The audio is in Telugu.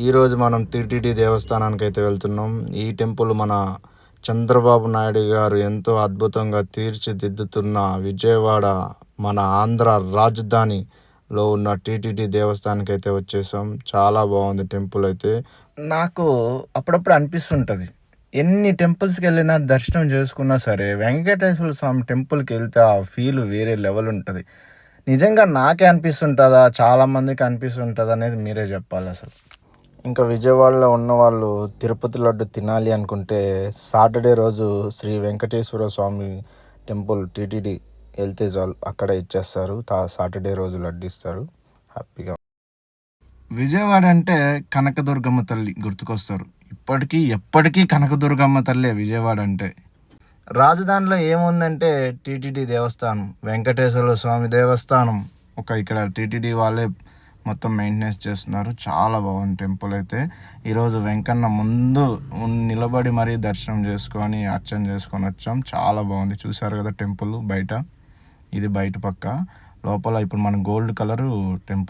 ఈరోజు మనం టీటీడీ దేవస్థానానికి అయితే వెళ్తున్నాం. ఈ టెంపుల్ మన చంద్రబాబు నాయుడు గారు ఎంతో అద్భుతంగా తీర్చిదిద్దుతున్న విజయవాడ మన ఆంధ్ర రాజధానిలో ఉన్న టీటీడీ దేవస్థానానికి అయితే వచ్చేసాం. చాలా బాగుంది టెంపుల్ అయితే. నాకు అప్పుడప్పుడు అనిపిస్తుంటుంది, ఎన్ని టెంపుల్స్కి వెళ్ళినా దర్శనం చేసుకున్నా సరే వెంకటేశ్వర స్వామి టెంపుల్కి వెళ్తే ఆ ఫీల్ వేరే లెవెల్ ఉంటుంది. నిజంగా నాకే అనిపిస్తుంటుందా, చాలామందికి అనిపిస్తుంటుంది అనేది మీరే చెప్పాలి. అసలు ఇంకా విజయవాడలో ఉన్నవాళ్ళు తిరుపతి లడ్డు తినాలి అనుకుంటే సాటర్డే రోజు శ్రీ వెంకటేశ్వర స్వామి టెంపుల్ టీటీడీ వెళ్తే చాలు, అక్కడ ఇచ్చేస్తారు. సాటర్డే రోజు లడ్డు ఇస్తారు హ్యాపీగా. విజయవాడ అంటే కనకదుర్గమ్మ తల్లి గుర్తుకొస్తారు. ఎప్పటికీ కనకదుర్గమ్మ తల్లే విజయవాడ అంటే. రాజధానిలో ఏముందంటే టీటీడీ దేవస్థానం, వెంకటేశ్వర స్వామి దేవస్థానం. ఇక్కడ టీటీడీ వాళ్ళే మొత్తం మెయింటెనెన్స్ చేస్తున్నారు. చాలా బాగుంది టెంపుల్ అయితే. ఈరోజు వెంకన్న ముందు నిలబడి మరీ దర్శనం చేసుకొని అర్చన చేసుకొని వచ్చాం. చాలా బాగుంది. చూసారు కదా టెంపుల్ బయట, ఇది బయట పక్క. లోపల ఇప్పుడు మన గోల్డ్ కలరు టెంపుల్.